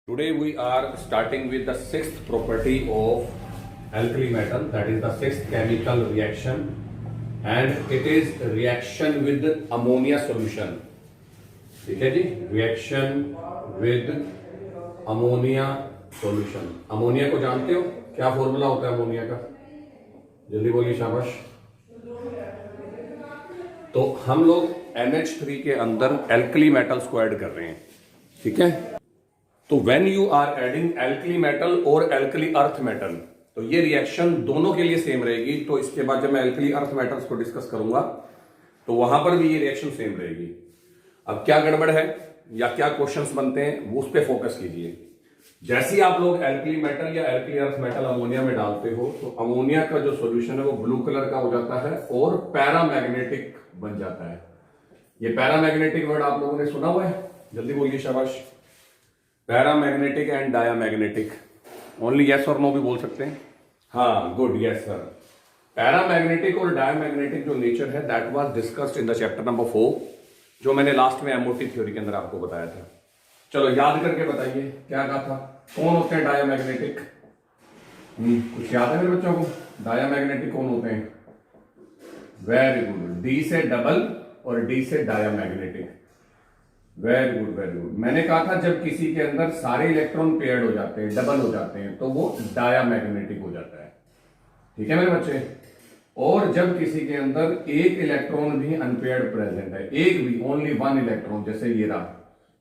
Today we are starting with the sixth property of alkali metal, that is the sixth chemical reaction, and it is reaction with ammonia solution. ठीक है जी, reaction with ammonia solution. Ammonia को जानते हो, क्या formula होता है ammonia का? जल्दी बोलिए, शाबाश. तो हम लोग NH3 के अंदर एल्कली मेटल्स को ऐड कर रहे हैं, ठीक है. तो when you are adding alkali metal और एल्कली अर्थ मेटल, तो ये रिएक्शन दोनों के लिए सेम रहेगी. तो इसके बाद जब मैं एल्कली अर्थ मेटल्स को डिस्कस करूंगा तो वहां पर भी ये रिएक्शन सेम रहेगी. अब क्या गड़बड़ है या क्या क्वेश्चंस बनते हैं वो उस पर फोकस कीजिए. जैसे ही आप लोग एल्कली मेटल या एल्कली अर्थ मेटल अमोनिया में डालते हो तो अमोनिया का जो सोल्यूशन है वो ब्लू कलर का हो जाता है और पैरामैग्नेटिक बन जाता है. ये पैरामैग्नेटिक वर्ड आप लोगों ने सुना हुआ है? जल्दी बोलिए, शाबाश. Paramagnetic and diamagnetic, only yes और नो भी बोल सकते हैं. हाँ, गुड, यस सर. पैरामैग्नेटिक और डायामैग्नेटिक जो नेचर है that was discussed in the chapter number 4, जो मैंने लास्ट में एमओटी थ्योरी के अंदर आपको बताया था. चलो याद करके बताइए क्या कहा था. कौन होते हैं डायामैग्नेटिक? कुछ याद है मेरे बच्चों को? डायामैग्नेटिक कौन होते हैं? वेरी गुड, डी से डबल और डी से diamagnetic. Very good, very good. मैंने कहा था जब किसी के अंदर सारे इलेक्ट्रॉन पेयर्ड हो जाते हैं, डबल हो जाते हैं, तो वो डायामैग्नेटिक हो जाता है. ठीक है मेरे बच्चे. और जब किसी के अंदर एक इलेक्ट्रॉन भी अनपेयर्ड प्रेजेंट है, एक भी, ओनली वन इलेक्ट्रॉन, जैसे ये रहा,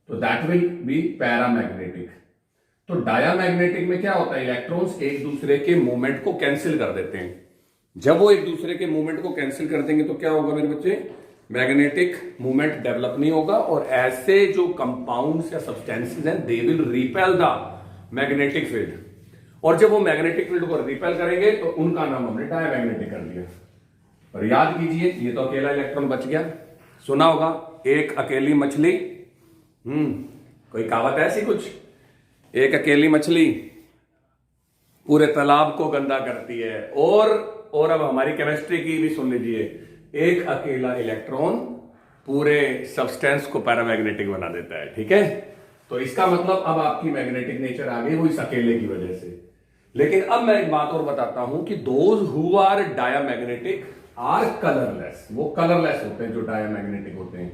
तो दैट विल बी पैरामैग्नेटिक. तो डायामैग्नेटिक में क्या होता है? इलेक्ट्रॉन्स एक दूसरे के मूवमेंट को कैंसिल कर देते हैं. जब वो एक दूसरे के मूवमेंट को कैंसिल कर देंगे तो क्या होगा मेरे बच्चे? मैग्नेटिक मूवमेंट डेवलप नहीं होगा और ऐसे जो कंपाउंड्स या सब्सटेंसेस हैं they will repel the magnetic field. और जब वो मैग्नेटिक फील्ड को रिपेल करेंगे तो उनका नाम हमने डायमैग्नेटिक कर दिया. और याद कीजिए, ये तो अकेला इलेक्ट्रॉन बच गया. सुना होगा, एक अकेली मछली. कोई कहावत है ऐसी कुछ? एक अकेली मछली पूरे तालाब को गंदा करती है. और अब हमारी केमिस्ट्री की भी सुन लीजिए, एक अकेला इलेक्ट्रॉन पूरे सब्सटेंस को पैरामैग्नेटिक बना देता है. ठीक है, तो इसका मतलब अब आपकी मैग्नेटिक नेचर आ गई वो इस अकेले की वजह से. लेकिन अब मैं एक बात और बताता हूं कि those who are diamagnetic are colourless. वो कलरलेस होते हैं जो डायामैग्नेटिक होते हैं,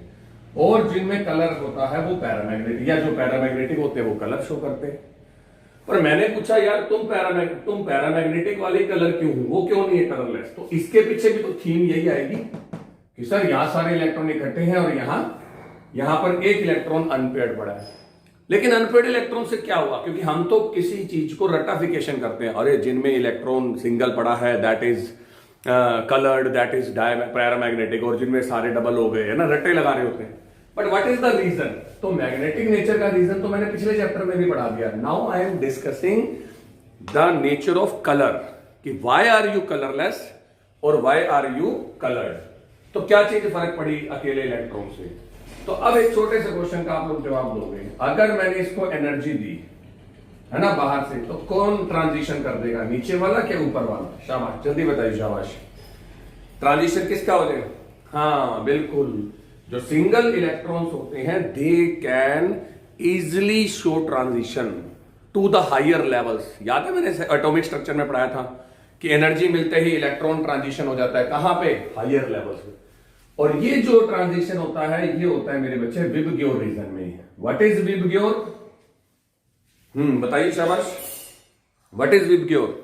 और जिनमें कलर होता है वो पैरामैग्नेटिक, या जो पैरामैग्नेटिक होते हैं वो कलर शो करते हैं. पर मैंने पूछा यार तुम पैरामैग्नेटिक वाले कलर क्यों हो, वो क्यों नहीं है कलरलेस? तो इसके पीछे भी तो थीम यही आएगी कि सर यहां सारे इलेक्ट्रॉन इकट्ठे हैं और यहां पर एक इलेक्ट्रॉन अनपेयर्ड पड़ा है. लेकिन अनपेयर्ड इलेक्ट्रॉन से क्या हुआ? क्योंकि हम तो किसी चीज को रटाफिकेशन करते हैं. अरे जिनमें इलेक्ट्रॉन सिंगल पड़ा है that is coloured, that is paramagnetic, और जिनमें सारे डबल हो गए है ना, रट्टे लगा रहे होते हैं. But what is the reason? तो मैग्नेटिक नेचर का रीजन तो मैंने पिछले चैप्टर में भी पढ़ा दिया. Now I am discussing the nature of colour, कि व्हाई आर यू कलरलेस और व्हाई आर यू कलर्ड. तो क्या चीज फर्क पड़ी अकेले इलेक्ट्रॉन से? तो अब एक छोटे से क्वेश्चन का आप लोग जवाब दोगे. अगर मैंने इसको एनर्जी दी है ना बाहर से, तो कौन ट्रांजिशन कर देगा, नीचे वाला क्या ऊपर वाला? शाबाश, जल्दी बताइए, शाबाश. ट्रांजिशन किसका हो जाएगा? हाँ बिल्कुल, जो सिंगल इलेक्ट्रॉन्स होते हैं they can easily show transition to the higher levels. याद है मैंने एटॉमिक स्ट्रक्चर में पढ़ाया था कि एनर्जी मिलते ही इलेक्ट्रॉन ट्रांजिशन हो जाता है. कहां पे? हायर लेवल्स पे. और ये जो ट्रांजिशन होता है ये होता है मेरे बच्चे विबग्योर रीजन में. What is VIBGYOR? बताइए शाबाश, व्हाट इज विबग्योर?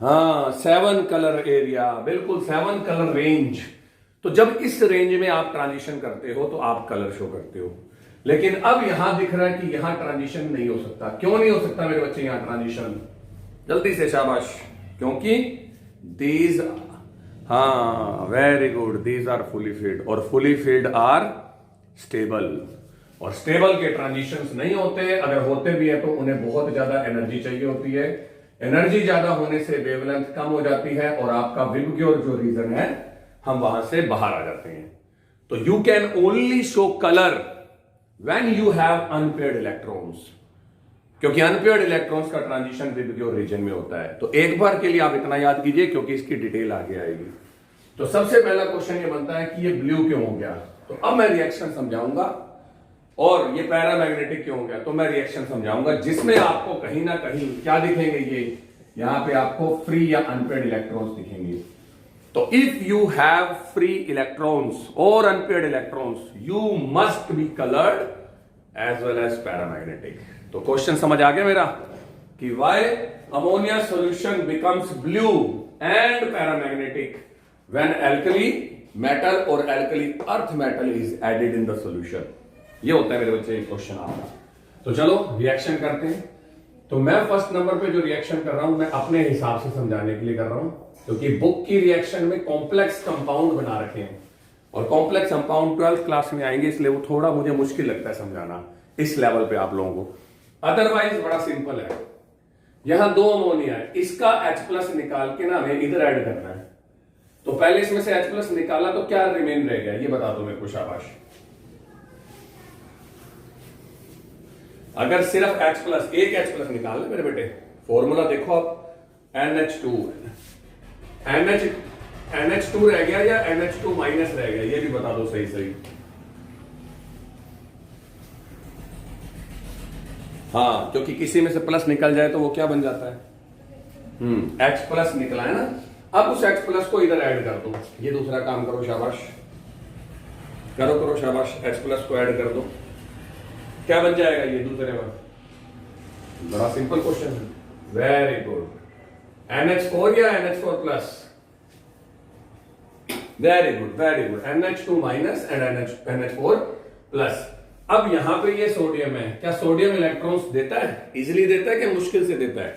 हाँ, 7 कलर एरिया, बिल्कुल 7 कलर रेंज. तो जब इस रेंज में आप ट्रांजिशन करते हो तो आप कलर शो करते हो. लेकिन अब यहां दिख रहा है कि यहां ट्रांजिशन नहीं हो सकता. क्यों नहीं हो सकता मेरे बच्चे यहां ट्रांजिशन? जल्दी से शाबाश. क्योंकि दीज, हाँ very good, these are fully filled, और फुली फील्ड आर स्टेबल. और स्टेबल के ट्रांजिशंस नहीं होते. अगर होते भी है तो उन्हें बहुत ज्यादा एनर्जी चाहिए होती है. एनर्जी ज्यादा होने से वेवलेंथ कम हो जाती है और आपका विबग्योर जो रीजन है हम वहां से बाहर आ जाते हैं. तो you can only show colour when you have unpaired electrons, क्योंकि अनपेयर्ड इलेक्ट्रॉन्स का ट्रांजिशन विबग्योर रीजन में होता है. तो एक बार के लिए आप इतना याद कीजिए क्योंकि इसकी डिटेल आगे आएगी. तो सबसे पहला क्वेश्चन ये बनता है कि ये ब्लू क्यों हो गया. तो अब मैं रिएक्शन समझाऊंगा और ये पैरामैग्नेटिक क्यों हो गया, तो मैं रिएक्शन समझाऊंगा जिसमें आपको कहीं ना कहीं क्या दिखेंगे, ये यहां पे आपको फ्री या अनपेड इलेक्ट्रॉन्स दिखेंगे। तो if you have free electrons और unpaired electrons you must be coloured as well as paramagnetic. तो क्वेश्चन समझ आ गया मेरा कि why ammonia solution becomes blue and paramagnetic when alkali metal और alkali earth metal is added in the solution. ये होता है मेरे बच्चे क्वेश्चन आपका। तो चलो रिएक्शन करते हैं। तो मैं फर्स्ट नंबर पे जो रिएक्शन कर रहा हूं मैं अपने हिसाब से समझाने के लिए कर रहा हूं, क्योंकि बुक की रिएक्शन में कॉम्प्लेक्स कंपाउंड बना रखे हैं और कॉम्प्लेक्स कंपाउंड 12th क्लास में आएंगे, इसलिए वो थोड़ा मुझे मुश्किल लगता है समझाना इस लेवल पे आप लोगों को। अदरवाइज बड़ा सिंपल है। यहां 2 अमोनिया है, इसका H+ निकाल के ना हमें इधर ऐड करना है। तो पहले इसमें से H+ निकाला तो क्या रिमेन रह गया, ये बता दो मेरे को, शाबाश। अगर सिर्फ H+, एक H+ निकाल ले मेरे बेटे, फॉर्मूला देखो आप, NH2 NH2 रह गया या NH2- रह गया, ये भी बता दो सही सही। हाँ, क्योंकि किसी में से प्लस निकल जाए तो वो क्या बन जाता है, H+ निकला है ना। अब उस H+ को इधर ऐड कर दो, ये दूसरा काम करो, शाबाश करो शाबाश। H+ को ऐड कर दो, क्या बन जाएगा ये दूसरे में, बड़ा सिंपल क्वेश्चन है, वेरी गुड। NH4 या NH4+, very good, NH2- and NH4+। अब यहां पे ये सोडियम है, क्या सोडियम इलेक्ट्रॉन्स देता है, इजिली देता है कि मुश्किल से देता है,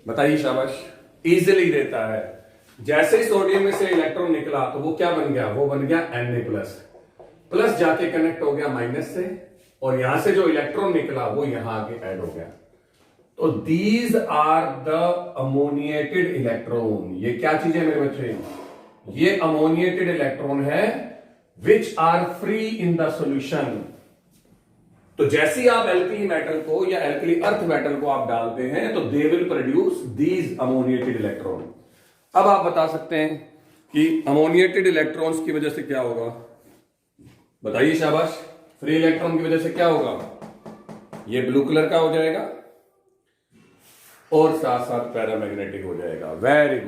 बताइए शाबाश। इजिली देता है। जैसे ही सोडियम में से इलेक्ट्रॉन निकला तो वो क्या बन गया, वो बन गया Na+, प्लस जाके कनेक्ट हो गया माइनस से, और यहां से जो इलेक्ट्रॉन निकला वो यहां आके ऐड हो गया। तो these are the ammoniated electron. ये क्या चीज है मेरे बच्चे, ये अमोनिएटेड इलेक्ट्रॉन है which are free in the solution. तो जैसे ही आप एल्कली मेटल को या एल्कली अर्थ मेटल को आप डालते हैं तो they will produce these ammoniated electron. अब आप बता सकते हैं कि अमोनिएटेड इलेक्ट्रॉन्स की वजह से क्या होगा, बताइए शाबाश। फ्री इलेक्ट्रॉन की वजह से क्या होगा, ये ब्लू कलर का हो जाएगा और साथ साथ पैरामैग्नेटिक हो जाएगा। Very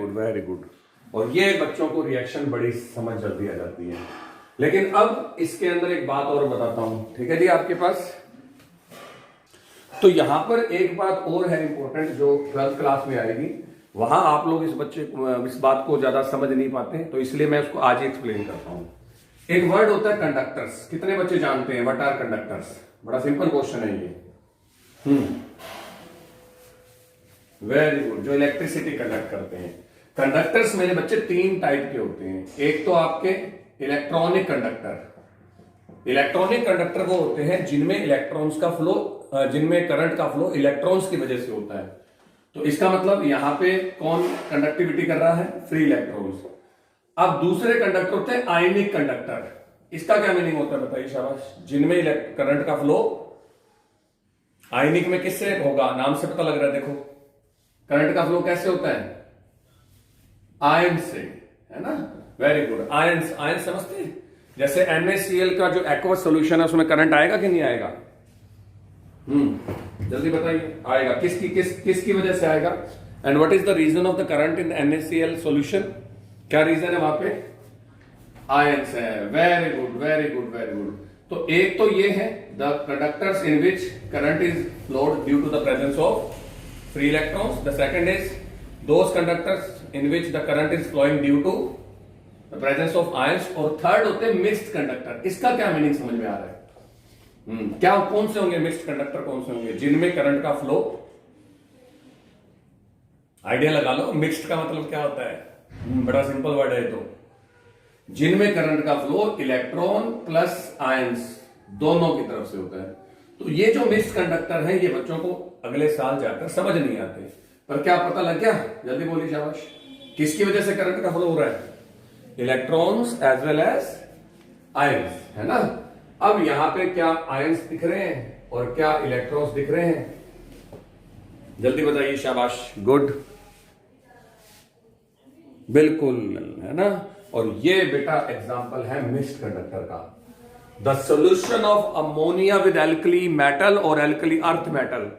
good. और ये बच्चों को रिएक्शन बड़ी समझ जल्दी आ जाती है। लेकिन अब इसके अंदर एक बात और बताता हूं, ठीक है जी आपके पास। तो यहां पर एक बात और है इंपॉर्टेंट जो 12th क्लास में आएगी, वहां आप लोग इस बात को ज्यादा समझ नहीं पाते, तो इसलिए मैं उसको आज ही एक्सप्लेन करता हूं। एक वर्ड होता है कंडक्टर्स। कितने बच्चे जानते हैं व्हाट आर कंडक्टर्स, बड़ा सिंपल क्वेश्चन है ये। वेरी गुड, जो इलेक्ट्रिसिटी कंडक्ट करते हैं। कंडक्टर्स मेरे बच्चे 3 टाइप के होते हैं। एक तो आपके इलेक्ट्रॉनिक कंडक्टर। इलेक्ट्रॉनिक कंडक्टर वो होते हैं जिनमें इलेक्ट्रॉन्स का फ्लो, जिनमें करंट का फ्लो इलेक्ट्रॉन्स की वजह से होता है। तो इसका मतलब यहां पे कौन कंडक्टिविटी कर रहा है, फ्री इलेक्ट्रॉन्स। अब दूसरे कंडक्टर होते हैं आयनिक कंडक्टर। इसका क्या मीनिंग होता है बताइए शाबाश, जिनमें करंट का फ्लो आयनिक में किससे होगा, नाम से पता लग रहा है, देखो करंट का फ्लो कैसे होता है, आयन से, है ना। वेरी गुड, आयन समझते हैं। जैसे NaCl का जो एक्वस सॉल्यूशन है उसमें करंट आएगा कि नहीं आएगा, जल्दी बताइए, आएगा। किसकी वजह से आएगा, and what is the reason of the current in NaCl solution, क्या रीजन है वहां पे, आयंस है। Very good. तो एक तो ये है the conductors in which current is flowed due to the presence of free electrons. The second is those conductors in which the current is flowing due to the presence of ions. और third होते हैं mixed conductor. इसका क्या meaning समझ में आ रहा है, क्या कौन से होंगे मिक्स्ड कंडक्टर, कौन से होंगे जिनमें करंट का फ्लो, आइडिया लगा लो मिक्स्ड का मतलब क्या होता है, बड़ा सिंपल वर्ड है। तो जिनमें करंट का फ्लो इलेक्ट्रॉन प्लस आयंस दोनों की तरफ से होता है। तो ये जो मिक्स्ड कंडक्टर है ये बच्चों को अगले साल जाकर समझ नहीं आते, पर क्या पता लग गया, जल्दी बोलिए शाबाश। किसकी वजह से करंट का फ्लो हो रहा है, electrons as well as ions, है ना। अब यहां पे क्या आयंस दिख रहे हैं और क्या इलेक्ट्रॉन्स दिख रहे हैं, जल्दी बताइए शाबाश। गुड, बिल्कुल, है ना। और ये बेटा एग्जांपल है मिक्स्ड कंडक्टर का। The solution of ammonia with alkali metal और alkali earth metal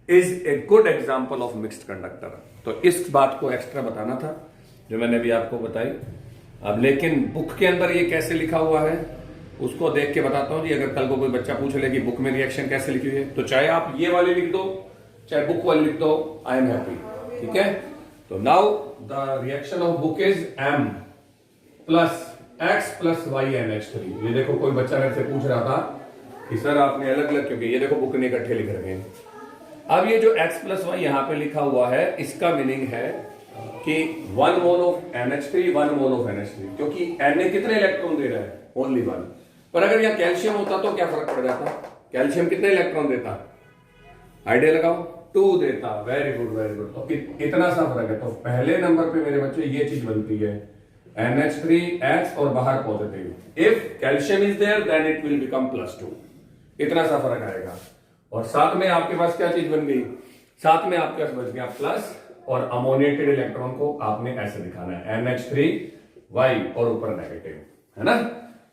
is a good example of mixed conductor. तो इस बात को एक्स्ट्रा बताना था जो मैंने अभी आपको बताई। अब लेकिन बुक के अंदर ये कैसे लिखा हुआ है उसको देख के बताता हूं जी। अगर कल को कोई बच्चा पूछ ले कि बुक में रिएक्शन कैसे लिखी हुई है, तो चाहे आप ये वाली लिख दो चाहे बुक वाली लिख दो, आई एम हैप्पी। ठीक है, तो now the reaction of book is M plus X plus YNH3। ये देखो कोई बच्चा मेरे से पूछ रहा था कि सर आपने अलग अलग, क्योंकि ये देखो बुक ने इकट्ठे लिख रखे हैं। अब ये जो X प्लस Y यहां पे लिखा हुआ है, इसका मीनिंग है कि 1 mole of NH3 1 mole of NH3, क्योंकि Na कितने इलेक्ट्रॉन दे रहा है, ओनली 1। पर अगर यहां कैल्शियम होता तो क्या फर्क पड़ जाता, कैल्शियम कितने इलेक्ट्रॉन देता, आइडिया लगाओ, 2 देता। Very good very good. तो इतना सा फर्क है। तो पहले नंबर पे मेरे बच्चे ये चीज बनती है NH3X और बाहर positive. If calcium is there then it will become +2। इतना सा फर्क आएगा। और साथ में आपके पास क्या चीज बन गई, साथ में आपके पास बच गया प्लस, और अमोनिएटेड इलेक्ट्रॉन को आपने ऐसे दिखाना है NH3Y और ऊपर नेगेटिव, है ना।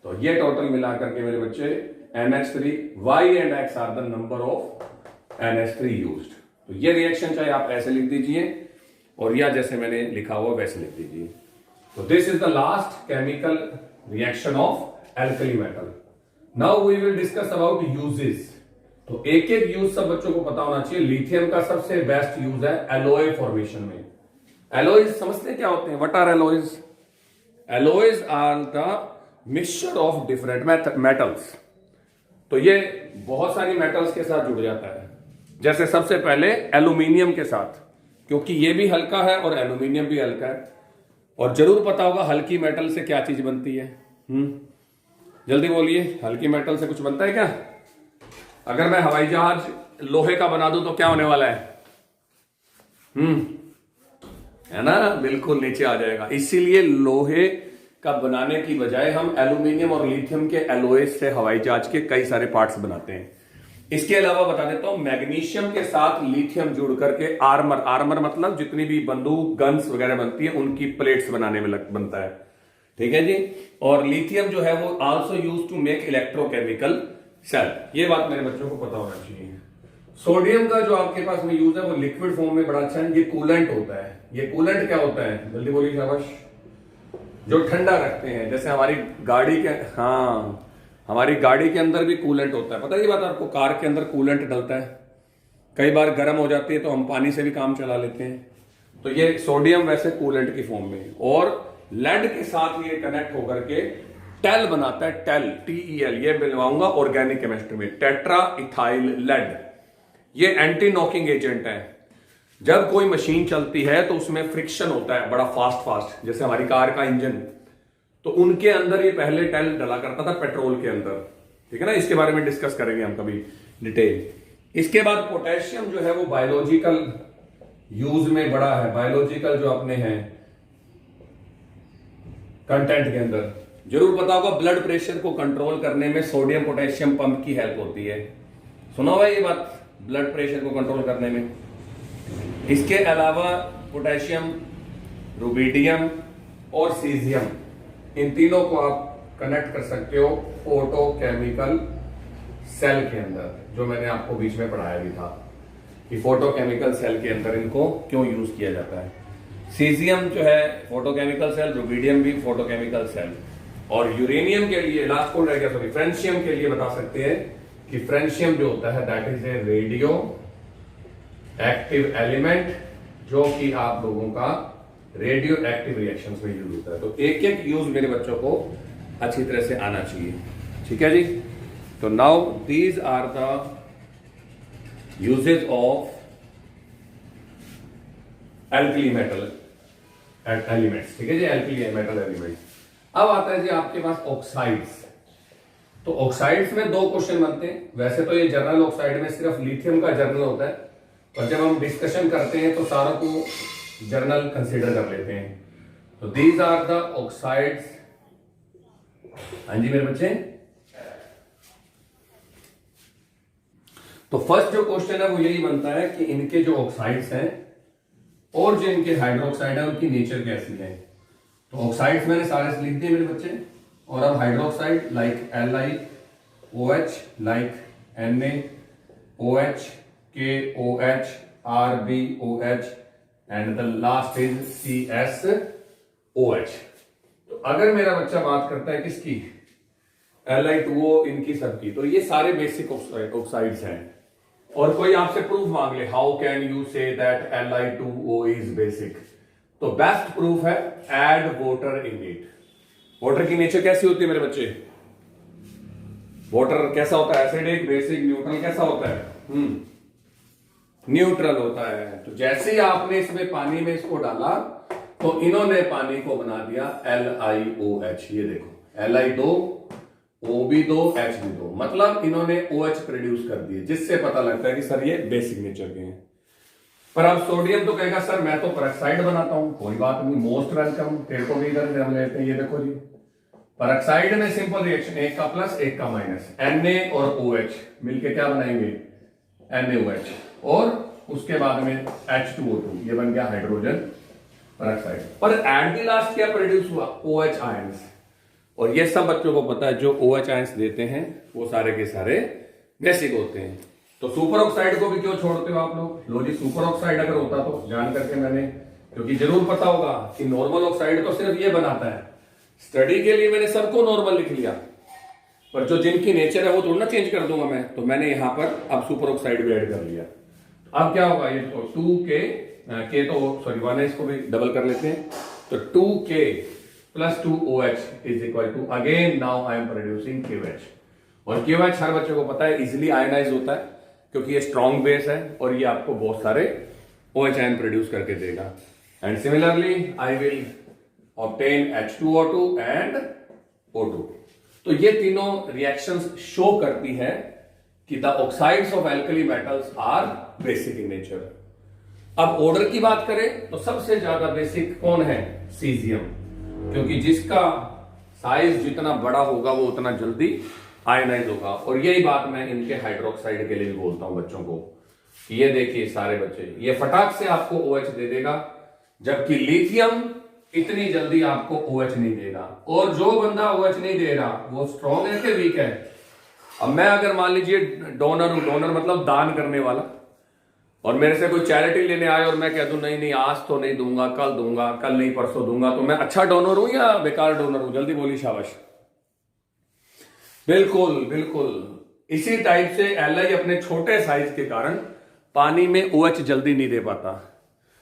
तो ये टोटल मिला करके मेरे बच्चे NH3Y and X are the number of NH3 used. तो ये रिएक्शन चाहे आप ऐसे लिख दीजिए और या जैसे मैंने लिखा हुआ वैसे लिख दीजिए। तो this is the last chemical reaction of alkali metal. Now we will discuss about uses. तो एक एक यूज सब बच्चों को पता होना चाहिए। लिथियम का सबसे बेस्ट यूज है एलॉय फॉर्मेशन में। एलॉयज समझते क्या होते हैं, what are alloys? Alloys are the mixture of different metals. तो ये बहुत सारी मेटल्स के साथ जुड़ जाता है। जैसे सबसे पहले एल्यूमिनियम के साथ, क्योंकि ये भी हल्का है और एल्यूमिनियम भी हल्का है। और जरूर पता होगा हल्की मेटल से क्या चीज बनती है। जल्दी बोलिए, हल्की मेटल से कुछ बनता है क्या? अगर मैं हवाई जहाज लोहे का बना दूं तो क्या होने वाला है? है ना, बिल्कुल नीचे आ जाएगा। इसीलिए लोहे का बनाने की बजाय हम एल्यूमिनियम और लिथियम के एलॉय से हवाई जहाज के कई सारे पार्ट्स बनाते हैं। इसके अलावा बता देता हूं, मैग्नीशियम के साथ लिथियम जुड़ करके आर्मर मतलब जितनी भी बंदूक गन्स वगैरह बनती है उनकी प्लेट्स बनाने में बनता है। ठीक है जी। और लिथियम जो है वो also use to make electrochemical cell. ये बात मेरे बच्चों को पता होना चाहिए। सोडियम का जो आपके पास में यूज है वो लिक्विड फॉर्म में बड़ा अच्छा है। ये कूलेंट होता है। ये कूलेंट क्या होता है, जल्दी बोलिए शाबाश। जो ठंडा रखते हैं, जैसे हमारी गाड़ी के, हाँ हमारी गाड़ी के अंदर भी कूलेंट होता है। पता है ये बात आपको, कार के अंदर कूलेंट डलता है। कई बार गर्म हो जाती है तो हम पानी से भी काम चला लेते हैं। तो ये सोडियम वैसे कूलेंट की फॉर्म में, और लेड के साथ ये कनेक्ट होकर के टेल बनाता है। टेल TEL, ये मिलवाऊंगा ऑर्गेनिक केमिस्ट्री में, टेट्रा इथाइल लेड। ये एंटी नॉकिंग एजेंट है। जब कोई मशीन चलती है तो उसमें फ्रिक्शन होता है बड़ा फास्ट, जैसे हमारी कार का इंजन, तो उनके अंदर ये पहले टेल डला करता था पेट्रोल के अंदर। ठीक है ना, इसके बारे में डिस्कस करेंगे हम कभी डिटेल। इसके बाद पोटेशियम जो है वो बायोलॉजिकल यूज में बड़ा है। बायोलॉजिकल जो अपने हैं कंटेंट के अंदर जरूर पता होगा, ब्लड प्रेशर को कंट्रोल करने में सोडियम पोटेशियम पंप की हेल्प होती है। सुना हुआ ये बात, ब्लड प्रेशर को कंट्रोल करने में। इसके अलावा पोटेशियम, रुबिडियम और सीजियम, इन तीनों को आप कनेक्ट कर सकते हो फोटोकेमिकल सेल के अंदर, जो मैंने आपको बीच में पढ़ाया भी था कि फोटोकेमिकल सेल के अंदर इनको क्यों यूज किया जाता है। सीजियम जो है फोटोकेमिकल सेल, रुबिडियम भी फोटोकेमिकल सेल। और यूरेनियम के लिए लास्ट कोड रह गया, सॉरी, फ्रेंशियम के लिए बता सकते हैं कि फ्रेंशियम जो होता है that is a radio active element, जो कि आप लोगों का रेडियो एक्टिव रिएक्शंस में यूज होता है। तो एक एक यूज मेरे बच्चों को अच्छी तरह से आना चाहिए। ठीक है जी। तो now these are the uses of alkali metal elements. ठीक है जी, एल्कली मेटल एलिमेंट्स। अब आता है जी आपके पास ऑक्साइड्स। तो ऑक्साइड्स में 2 क्वेश्चन बनते हैं। वैसे तो ये जर्नल ऑक्साइड में सिर्फ लिथियम का जर्नल होता है, और जब हम डिस्कशन करते हैं तो सारों को जर्नल कंसीडर कर लेते हैं। तो दीज आर द ऑक्साइड्स। हाँ जी मेरे बच्चे। तो फर्स्ट जो क्वेश्चन है वो यही बनता है कि इनके जो ऑक्साइड्स हैं और जो इनके हाइड्रोक्साइड है उनकी नेचर कैसी है। तो ऑक्साइड्स मैंने सारे लिख दिए मेरे बच्चे। और अब hydroxide like LiOH, like NaOH, KOH, RbOH and the last is CSOH। तो अगर मेरा बच्चा बात करता है किसकी, Li2O, इनकी सबकी, तो ये सारे बेसिक ऑक्साइड्स हैं। और कोई आपसे प्रूफ मांग ले, how can you say that Li2O is basic, तो बेस्ट प्रूफ है add water in it. Water की नेचर कैसी होती है मेरे बच्चे, वाटर कैसा होता है, एसिडिक, बेसिक, न्यूट्रल, कैसा होता है, न्यूट्रल होता है। तो जैसे ही आपने इसमें पानी में इसको डाला तो इन्होंने पानी को बना दिया LiOH। ये देखो Li2, O भी 2, H भी 2, मतलब इन्होंने OH प्रोड्यूस कर दिए, जिससे पता लगता है कि सर ये बेसिक नेचर के हैं। पर अब सोडियम तो कहेगा सर मैं तो पेरोक्साइड बनाता हूं, कोई बात नहीं, मोस्ट वेलकम, तेरे को भी इधर हम लेते हैं। ये देखो जी, पेरोक्साइड में सिंपल रिएक्शन, एक का प्लस एक का माइनस, Na और OH मिलके क्या बनाएंगे, NaOH, और उसके बाद में H2O2, ये बन गया हाइड्रोजन पेरोक्साइड। पर एट द लास्ट क्या प्रोड्यूस हुआ, OH आयंस। और ये सब बच्चों को पता है, जो OH आयंस देते हैं वो सारे के सारे बेसिक होते हैं। तो सुपर ऑक्साइड को भी क्यों छोड़ते हो आप लोग, लो जी, सुपर ऑक्साइड अगर होता तो जान करके मैंने, क्योंकि जरूर पता होगा कि नॉर्मल ऑक्साइड तो सिर्फ ये बनाता है, स्टडी के लिए मैंने सबको नॉर्मल लिख लिया, पर जो जिनकी नेचर है वो थोड़ा ना चेंज कर दूंगा मैं, तो मैंने यहां पर अब सुपर ऑक्साइड भी ऐड कर लिया। अब क्या होगा, ये तो 2K तो सॉरी 1 है, इसको भी डबल कर लेते हैं, तो 2K plus 2OH is equal to, again now I am producing KOH। और KOH हर बच्चे को पता है इजिली आयनाइज होता है, क्योंकि ये स्ट्रॉन्ग बेस है और ये आपको बहुत सारे OH आयन प्रोड्यूस करके देगा। And similarly I will obtain H2O2 and O2। तो ये तीनों रिएक्शंस शो करती है कि the oxides of alkali metals are basic in nature. अब ऑर्डर की बात करें तो सबसे ज्यादा बेसिक कौन है, सीजियम, क्योंकि जिसका साइज जितना बड़ा होगा वो उतना जल्दी आयनाइज होगा। और यही बात मैं इनके हाइड्रोक्साइड के लिए भी बोलता हूं बच्चों को कि ये देखिए सारे बच्चे, ये फटाक से आपको OH दे देगा, जबकि लिथियम इतनी जल्दी आपको OH नहीं देगा। और जो बंदा OH नहीं दे रहा वो स्ट्रॉन्ग है कि वीक है। अब मैं अगर मान लीजिए डोनर हूं, डोनर मतलब दान करने वाला, और मेरे से कोई चैरिटी लेने आए और मैं कह दूं नहीं नहीं आज तो नहीं दूंगा, कल नहीं परसों दूंगा, तो मैं अच्छा डोनर हूं या बेकार डोनर हूं, जल्दी बोली शाबाश। बिल्कुल बिल्कुल, इसी टाइप से Li अपने छोटे साइज के कारण पानी में OH जल्दी नहीं दे पाता।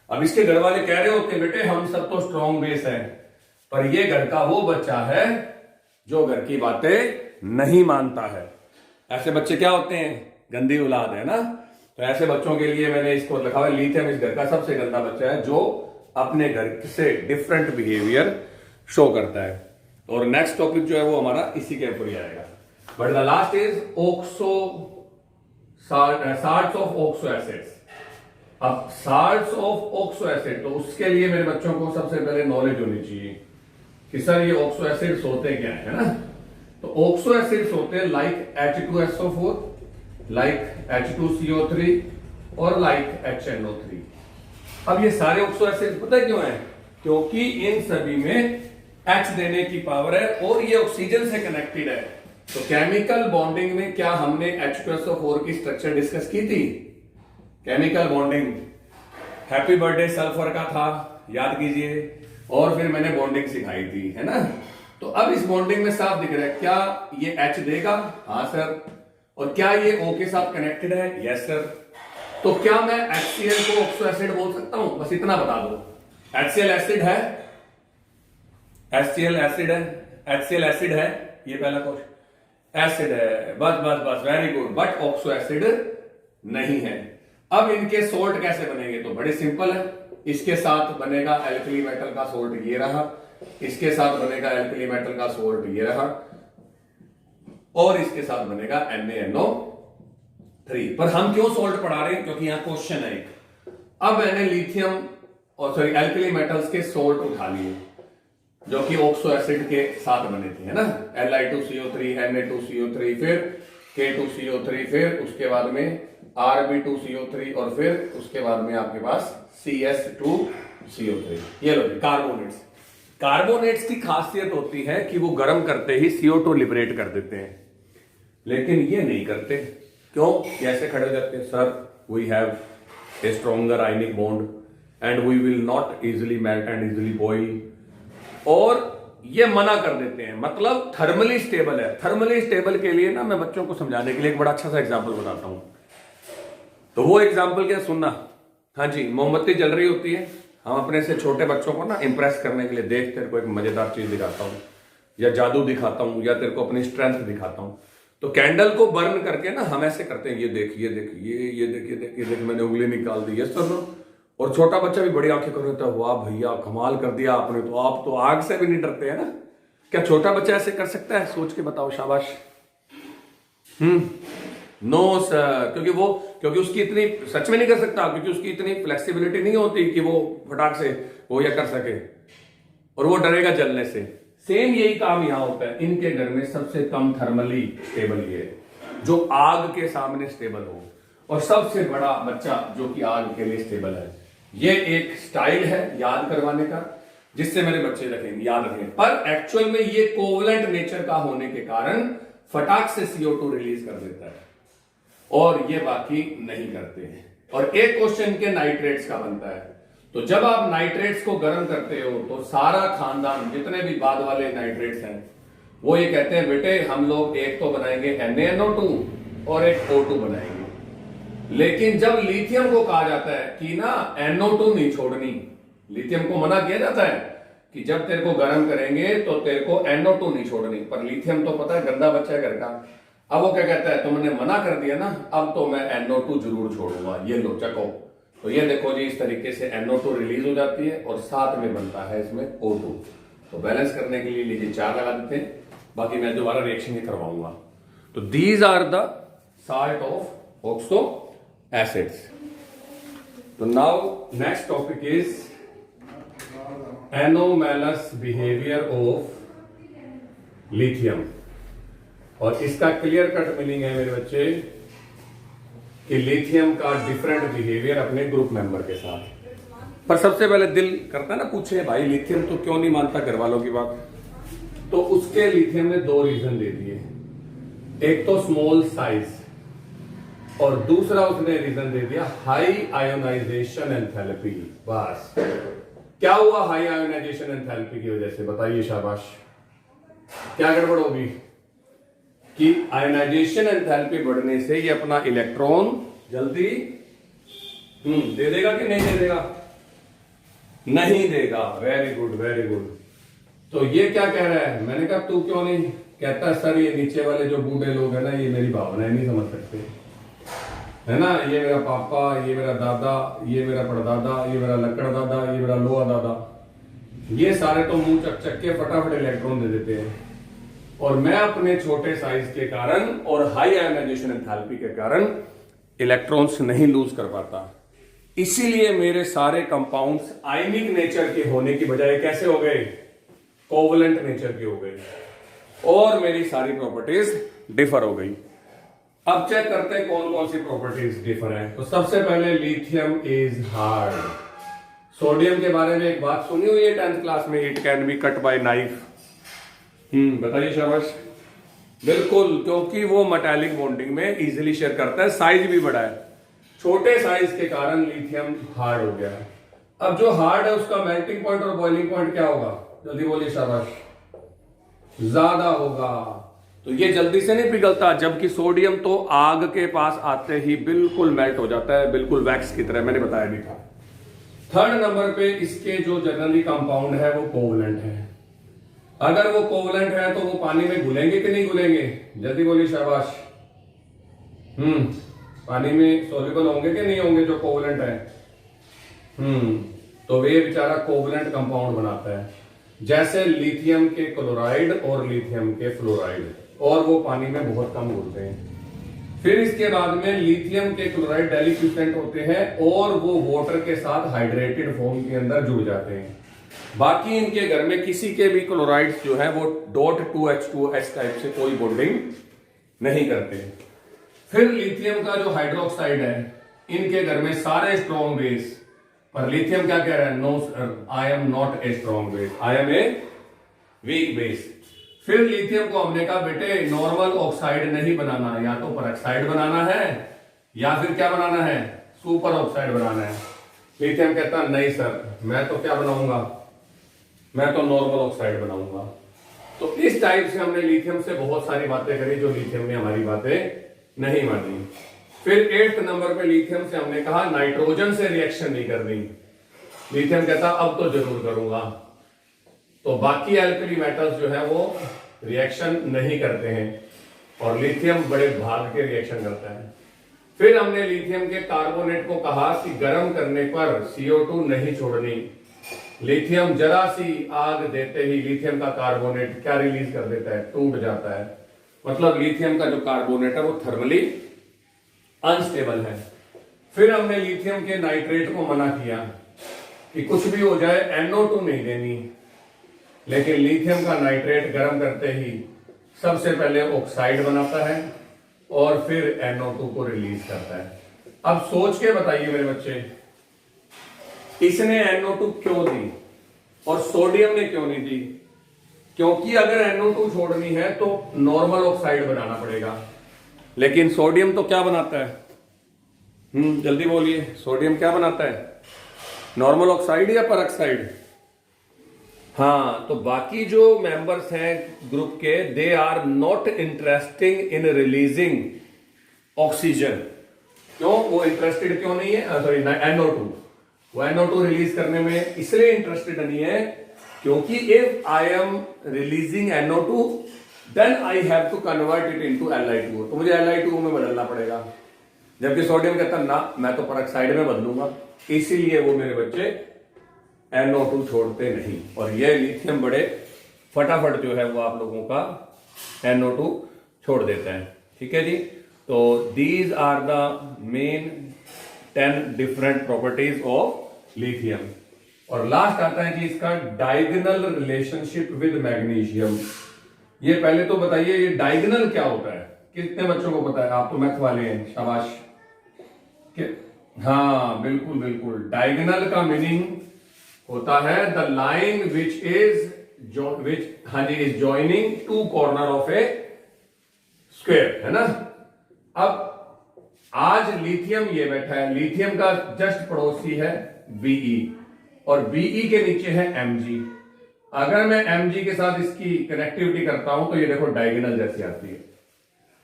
अब इसके घर वाले कह रहे होते हैं बेटे हम सब तो स्ट्रॉन्ग बेस है, पर ये घर का वो बच्चा है जो घर की बातें नहीं मानता है। ऐसे बच्चे क्या होते हैं, गंदी औलाद है ना। तो ऐसे बच्चों के लिए मैंने इसको लिखा हुआ, लिथियम इस घर का सबसे गंदा बच्चा है जो अपने घर से डिफरेंट बिहेवियर शो करता है। और नेक्स्ट टॉपिक जो है वो हमारा इसी के ऊपर ही आएगा। But the last is oxo, salts of oxo acids. अब साल्ट्स ऑफ ऑक्सो एसिड, तो उसके लिए मेरे बच्चों को सबसे पहले नॉलेज होनी चाहिए कि सर ये ऑक्सो एसिड्स होते क्या है ना। तो ऑक्सो एसिड्स होते हैं लाइक H2SO4, लाइक H2CO3 और लाइक HNO3। अब ये सारे ऑक्सो एसिड पता है क्यों है, क्योंकि इन सभी में H देने की पावर है और ये ऑक्सीजन से कनेक्टेड है। तो केमिकल बॉन्डिंग में क्या हमने H2SO4 की स्ट्रक्चर डिस्कस की थी, chemical bonding happy birthday sulphur का था, याद कीजिए, और फिर मैंने बॉन्डिंग सिखाई थी, है ना। तो अब इस बॉन्डिंग में साफ दिख रहा है, क्या ये H देगा, हाँ सर, और क्या ये O के साथ कनेक्टेड है, यस सर। तो क्या मैं HCl को ऑक्सो एसिड बोल सकता हूं, बस इतना बता दो। HCl एसिड है, HCl एसिड है, HCl एसिड है, ये पहला क्वेश्चन, एसिड है, बस बस बस, very good, but oxo acid नहीं है। अब इनके सोल्ट कैसे बनेंगे, तो बड़े सिंपल है, इसके साथ बनेगा एल्कली मेटल का सोल्ट ये रहा, इसके साथ बनेगा एल्कली मेटल का सोल्ट ये रहा, और इसके साथ बनेगा NaNO3। पर हम क्यों सोल्ट पढ़ा रहे हैं, क्योंकि यहां क्वेश्चन है एक। अब मैंने लिथियम और सॉरी एल्कली मेटल्स के सोल्ट उठा लिए जो कि ऑक्सो एसिड के साथ बने थे, है ना, Li2CO3, Na2CO3, फिर K2CO3, फिर उसके बाद में Rb2CO3, और फिर उसके बाद में आपके पास CS2CO3। ये लो कार्बोनेट्स। कार्बोनेट्स की खासियत होती है कि वो गर्म करते ही CO2 लिबरेट कर देते हैं, लेकिन ये नहीं करते। क्यों? कैसे खड़े हो जाते हैं? Sir we have a stronger ionic bond and we will not easily melt and easily boil, और ये मना कर देते हैं। मतलब थर्मली स्टेबल है। थर्मली स्टेबल के लिए ना मैं बच्चों को समझाने के लिए एक बड़ा अच्छा सा एग्जांपल बताता हूं। तो वो एग्जाम्पल क्या, सुनना। हाँ जी, मोमबत्ती जल रही होती है, हम अपने से छोटे बच्चों को ना इंप्रेस करने के लिए, देख तेरे को एक मजेदार चीज दिखाता हूँ या जादू दिखाता हूँ या तेरे को अपनी स्ट्रेंथ दिखाता हूँ, तो कैंडल को बर्न करके ना हम ऐसे करते हैं, ये देख ये देख ये देख ये देख ये देख, मैंने उंगली निकाल दी, ये सर। और छोटा बच्चा भी बड़ी आंखें कर रहा है, वाह भैया कमाल कर दिया आपने, तो आप तो आग से भी नहीं डरते हैं ना। क्या छोटा बच्चा ऐसे कर सकता है? सोच के बताओ, शाबाश। नो सर, क्योंकि उसकी इतनी, सच में नहीं कर सकता, क्योंकि उसकी इतनी फ्लेक्सिबिलिटी नहीं होती कि वो फटाक से वो ये कर सके, और वो डरेगा जलने से। सेम यही काम यहां होता है। इनके घर में सबसे कम थर्मली स्टेबल ये है जो आग के सामने स्टेबल हो, और सबसे बड़ा बच्चा जो कि आग के लिए स्टेबल है। ये एक स्टाइल है याद करवाने का, जिससे मेरे बच्चे रखेंगे, याद रखें। पर एक्चुअल में ये कोवलेंट नेचर का होने के कारण फटाक से CO2 रिलीज कर देता है, और ये बाकी नहीं करते हैं। और एक क्वेश्चन के नाइट्रेट्स का बनता है, तो जब आप नाइट्रेट्स को गर्म करते हो तो सारा खानदान, जितने भी बाद वाले नाइट्रेट्स हैं, वो ये कहते हैं बेटे हम लोग एक तो बनाएंगे NaNO2 और एक O2 बनाएंगे। लेकिन जब लिथियम को कहा जाता है कि ना NO2 नहीं छोड़नी, लिथियम को मना किया जाता है कि जब तेरे को गर्म करेंगे तो तेरे को NO2 नहीं छोड़नी, पर लिथियम तो पता है गंदा बच्चा है घर का। अब वो क्या कहता है, तुमने मना कर दिया ना, अब तो मैं NO2 जरूर छोड़ूंगा, ये लो चको। तो ये देखो जी, इस तरीके से NO2 रिलीज हो जाती है और साथ में बनता है इसमें O2। तो बैलेंस करने के लिए लीजिए 4 लगा देते हैं, बाकी मैं दोबारा रिएक्शन ही करवाऊंगा। तो these are the salt of oxo acids. तो now next topic is anomalous behaviour of lithium, और इसका क्लियर कट मीनिंग है मेरे बच्चे कि लिथियम का डिफरेंट बिहेवियर अपने ग्रुप मेंबर के साथ। पर सबसे पहले दिल करता है ना पूछे, भाई लिथियम तो क्यों नहीं मानता घर वालों की बात? तो उसके लिथियम ने 2 रीजन दे दिए, एक तो स्मॉल साइज, और दूसरा उसने रीजन दे दिया हाई आयोनाइजेशन एंथैल्पी। बस क्या हुआ हाई आयोनाइजेशन एंथैल्पी की वजह से? बताइए, शाबाश। क्या गड़बड़ होगी कि आयोनाइजेशन एंथैल्पी बढ़ने से ये अपना इलेक्ट्रॉन जल्दी दे देगा कि नहीं दे देगा? नहीं देगा। Very good very good. तो ये क्या कह रहा है? मैंने कहा तू क्यों नहीं? कहता सर ये नीचे वाले जो बूढ़े लोग हैं ना, ये मेरी भावनाएं नहीं समझ सकते, है ना। ये मेरा पापा, ये मेरा दादा, ये मेरा परदादा, ये मेरा लकड़ दादा, ये मेरा लोहा दादा, ये सारे तो मुंह चक चक के फटाफट इलेक्ट्रॉन दे देते हैं, और मैं अपने छोटे साइज के कारण और हाई आयोनाइजेशन एंथैल्पी के कारण इलेक्ट्रॉन्स नहीं लूज कर पाता। इसीलिए मेरे सारे कंपाउंड्स आयनिक नेचर के होने की बजाय कैसे हो गए? कोवलेंट नेचर के हो गए, और मेरी सारी प्रॉपर्टीज डिफर हो गई। अब चेक करते हैं कौन कौन सी प्रॉपर्टीज डिफर है। तो सबसे पहले लिथियम इज हार्ड। सोडियम के बारे में एक बात सुनी हुई है 10th क्लास में, it can be cut by knife. बताइए शाबाश। बिल्कुल, क्योंकि वो मेटालिक बॉन्डिंग में इजीली शेयर करता है, साइज भी बड़ा है। छोटे साइज के कारण लिथियम हार्ड हो गया। अब जो हार्ड है उसका मेल्टिंग पॉइंट और बॉइलिंग पॉइंट क्या होगा? जल्दी बोलिए शाबाश। ज्यादा होगा। तो ये जल्दी से नहीं पिघलता, जबकि सोडियम तो आग के पास आते ही बिल्कुल मेल्ट हो जाता है, बिल्कुल वैक्स की तरह, मैंने बताया भी था। 3rd नंबर पे इसके जो जनरली कंपाउंड है वो कोवलेंट है। अगर वो कोवलेंट है तो वो पानी में घुलेंगे कि नहीं घुलेंगे? जल्दी बोलिए शाबाश। पानी में सोल्यूबल होंगे कि नहीं होंगे जो कोवलेंट है? तो वे बेचारा कोवलेंट कंपाउंड बनाता है, जैसे लिथियम के क्लोराइड और लिथियम के फ्लोराइड, और वो पानी में बहुत कम घुलते हैं। फिर इसके बाद में लिथियम के क्लोराइड डेलिक्विसेंट होते हैं और वो वाटर के साथ हाइड्रेटेड फॉर्म के अंदर जुड़ जाते हैं। बाकी इनके घर में किसी के भी क्लोराइड्स जो है वो .2H2S टाइप से कोई बॉन्डिंग नहीं करते। फिर लिथियम का जो हाइड्रोक्साइड है, इनके घर में सारे स्ट्रॉन्ग बेस पर लिथियम क्या कह रहा है, no I am not a strong base, I am a weak base. फिर लिथियम को हमने कहा बेटे नॉर्मल ऑक्साइड नहीं बनाना, या तो परऑक्साइड बनाना है या फिर क्या बनाना है, सुपर ऑक्साइड बनाना है। लिथियम कहता नहीं सर, मैं तो क्या बनाऊंगा, मैं तो नॉर्मल ऑक्साइड बनाऊंगा। तो इस टाइप से हमने लिथियम से बहुत सारी बातें करी जो लिथियम ने हमारी बातें नहीं मानी। फिर 8th नंबर पे लिथियम से हमने कहा नाइट्रोजन से रिएक्शन नहीं करनी। लिथियम कहता अब तो जरूर करूंगा। तो बाकी एल्कली मेटल्स जो है वो रिएक्शन नहीं करते हैं और लिथियम बड़े भाग के रिएक्शन करता है। फिर हमने लिथियम के कार्बोनेट को कहा कि गर्म करने पर CO2 नहीं छोड़नी। लिथियम जरा सी आग देते ही लिथियम का कार्बोनेट क्या रिलीज कर देता है, टूट जाता है। मतलब लिथियम का जो कार्बोनेट है वो थर्मली अनस्टेबल है। फिर हमने लिथियम के नाइट्रेट को मना किया कि कुछ भी हो जाए NO2 नहीं देनी, लेकिन लिथियम का नाइट्रेट गर्म करते ही सबसे पहले ऑक्साइड बनाता है और फिर NO2 को रिलीज करता है। अब सोच के बताइए मेरे बच्चे, इसने NO2 क्यों दी और सोडियम ने क्यों नहीं दी? क्योंकि अगर NO2 छोड़नी है तो नॉर्मल ऑक्साइड बनाना पड़ेगा, लेकिन सोडियम तो क्या बनाता है, जल्दी बोलिए, सोडियम क्या बनाता है, नॉर्मल ऑक्साइड या परऑक्साइड? हाँ, तो बाकी जो मेंबर्स हैं ग्रुप के, they are not interesting in releasing oxygen. क्यों? वो इंटरेस्टेड क्यों नहीं है? सॉरी, NO2, वो NO2 रिलीज करने में इसलिए इंटरेस्टेड नहीं है क्योंकि if I am releasing NO2 then I have to convert it into Li2, तो मुझे Li2 में बदलना पड़ेगा। जबकि सोडियम कहता ना, मैं तो परऑक्साइड में बदलूंगा, इसीलिए वो मेरे बच्चे NO2 छोड़ते नहीं। और ये लिथियम बड़े फटाफट जो है वो आप लोगों का NO2 छोड़ देता है। ठीक है जी, तो these are the main 10 different properties of lithium. और लास्ट आता है कि इसका डायगोनल रिलेशनशिप विद मैग्नीशियम। ये पहले तो बताइए ये डायगोनल क्या होता है, कितने बच्चों को पता है? आप तो मैथ वाले हैं, शाबाश। हाँ बिल्कुल बिल्कुल, डायगोनल का मीनिंग होता है the line which is joining two corner of A square, है ना। अब आज लिथियम ये बैठा है, लिथियम का जस्ट पड़ोसी है Be और Be के नीचे है Mg। अगर मैं Mg के साथ इसकी कनेक्टिविटी करता हूं तो ये देखो डायगोनल जैसी आती है।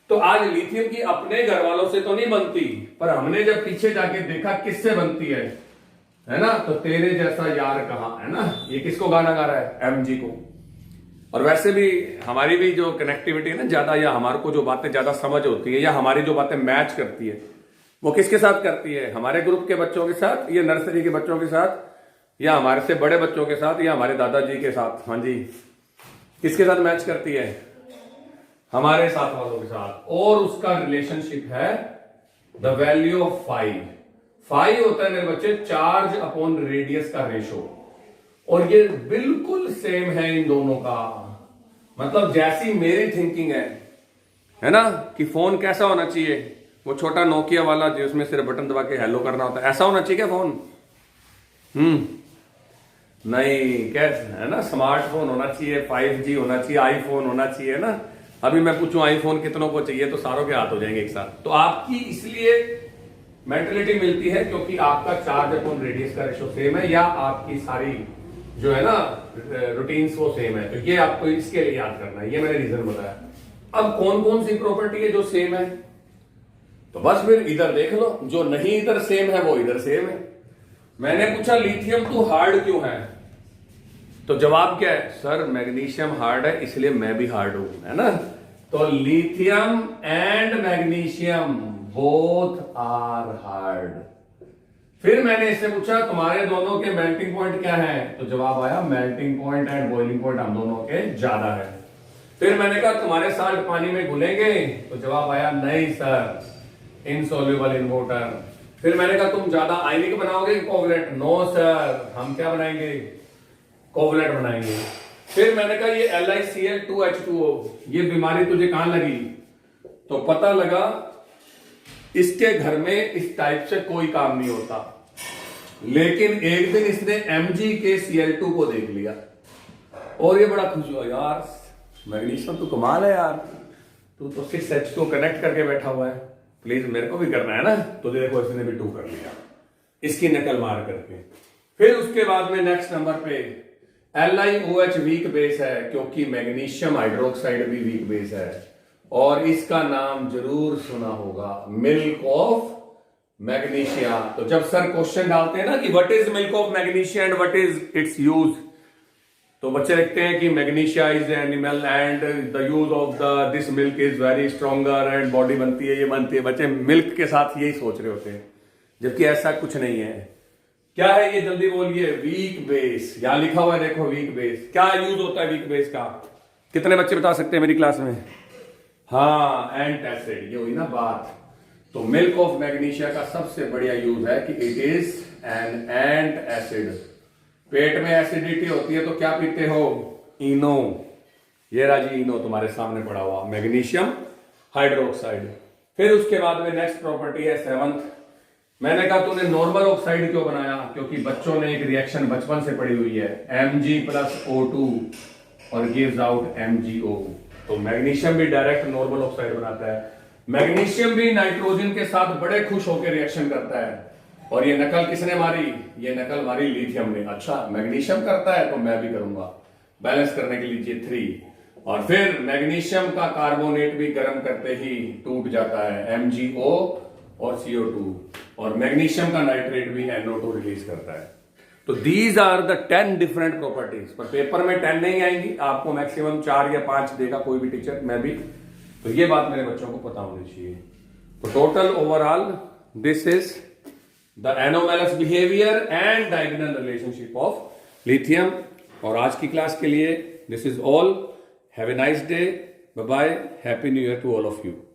तो आज लिथियम की अपने घर वालों से तो नहीं बनती, पर हमने जब पीछे जाके देखा किससे बनती है ना, तो तेरे जैसा यार कहां, है ना। ये किसको गाना गा रहा है? Mg को। और वैसे भी हमारी भी जो कनेक्टिविटी है ना ज्यादा, या हमारे को जो बातें ज्यादा समझ होती है या हमारी जो बातें मैच करती है, वो किसके साथ करती है? हमारे ग्रुप के बच्चों के साथ, या नर्सरी के बच्चों के साथ, या हमारे से बड़े बच्चों के साथ, या हमारे दादाजी के साथ। हाँ जी, किसके साथ मैच करती है? हमारे साथ वालों के साथ। और उसका रिलेशनशिप है द वैल्यू ऑफ 5 होता है मेरे बच्चे चार्ज अपॉन रेडियस का रेशो, और ये बिल्कुल सेम है इन दोनों का। मतलब जैसी मेरी थिंकिंग है ना, कि फोन कैसा होना चाहिए, वो छोटा नोकिया वाला जिसमें सिर्फ बटन दबा के हेलो करना होता है, ऐसा होना चाहिए क्या फोन? नहीं, कैसे, है ना, स्मार्टफोन होना चाहिए, 5G होना चाहिए, आईफोन होना चाहिए ना। अभी मैं पूछूं आईफोन कितनों को चाहिए तो सारों के हाथ हो जाएंगे एक साथ। तो आपकी इसलिए मेंटलिटी मिलती है क्योंकि आपका चार्ज अपॉन रेडियस का रेशो सेम है, या आपकी सारी जो है ना रूटीन्स वो सेम है। तो ये आपको इसके लिए याद करना है, ये मैंने रीजन बताया। अब कौन कौन सी प्रॉपर्टी है जो सेम है, तो बस फिर इधर देख लो, जो नहीं इधर सेम है वो इधर सेम है। मैंने पूछा लिथियम तो हार्ड क्यों है, तो जवाब क्या है? सर मैग्नीशियम हार्ड है इसलिए मैं भी हार्ड हूं, है ना। तो lithium and magnesium both are hard. फिर मैंने इससे पूछा तुम्हारे दोनों के मेल्टिंग पॉइंट क्या है, तो जवाब आया melting point and boiling point हम दोनों के ज्यादा है। फिर मैंने कहा तुम्हारे साल्ट पानी में घुलेंगे, तो जवाब आया नहीं सर, इनसॉल्युबल इन वाटर। फिर मैंने कहा तुम ज्यादा आयनिक बनाओगे कोवलेंट, नो सर, हम क्या बनाएंगे? कोवलेंट बनाएंगे। फिर मैंने कहा ये LiCl2H2O ये बीमारी तुझे कहां लगी, तो पता लगा इसके घर में इस टाइप से कोई काम नहीं होता। लेकिन एक दिन इसने Mg के Cl2 को देख लिया और ये बड़ा खुश हुआ, यार मैग्नीशियम तो कमाल है यार, तू तो 6H को कनेक्ट करके बैठा हुआ है, प्लीज मेरे को भी करना है ना। तो देखो इसने भी 2 कर लिया इसकी नकल मार करके। फिर उसके बाद में नेक्स्ट नंबर पे LiOH वीक बेस है, क्योंकि मैग्नीशियम हाइड्रोक्साइड भी वीक बेस है, और इसका नाम जरूर सुना होगा, मिल्क ऑफ मैग्नीशिया। तो जब सर क्वेश्चन डालते हैं ना कि what is milk of magnesia and what is it's use, तो बच्चे लिखते हैं कि magnesia is animal and the use of the this milk is very stronger and body बनती है, ये बनती है। बच्चे मिल्क के साथ यही सोच रहे होते हैं, जबकि ऐसा कुछ नहीं है। क्या है ये, जल्दी बोलिए। वीक बेस, यहां लिखा हुआ है देखो, वीक बेस। क्या यूज होता है वीक बेस का, कितने बच्चे बता सकते हैं मेरी क्लास में? हाँ, एंटासिड, ये हुई ना बात। तो मिल्क ऑफ मैग्नीशिया का सबसे बढ़िया यूज है कि it is an antacid. पेट में एसिडिटी होती है तो क्या पीते हो? इनो। ये राजी इनो तुम्हारे सामने पड़ा हुआ, मैग्नीशियम हाइड्रोक्साइड। फिर उसके बाद में नेक्स्ट प्रॉपर्टी है 7th। मैंने कहा तूने नॉर्मल ऑक्साइड क्यों बनाया, क्योंकि बच्चों ने एक रिएक्शन बचपन से पढ़ी हुई है, Mg+O2 और गिव्स आउट MgO। तो मैग्नीशियम भी डायरेक्ट नॉर्मल ऑक्साइड बनाता है। मैग्नीशियम भी नाइट्रोजन के साथ बड़े खुश होकर रिएक्शन करता है। और ये नकल किसने मारी? ये नकल मारी लिथियम ने। अच्छा, मैग्नीशियम करता है तो मैं भी करूंगा, बैलेंस करने के लिए 3। और फिर मैग्नीशियम का कार्बोनेट भी गर्म करते ही टूट जाता है, MgO और CO2। और मैग्नीशियम का नाइट्रेट भी NO2 रिलीज करता है। तो these are the 10 different properties. पर पेपर में 10 नहीं आएंगी, आपको मैक्सिमम 4 या 5 देगा कोई भी टीचर, मैं भी। तो ये बात मेरे बच्चों को पता होनी चाहिए। तो total overall this is the anomalous behaviour and diagonal relationship of lithium. और आज की क्लास के लिए this is all. Have a nice day, bye bye, happy new year to all of you.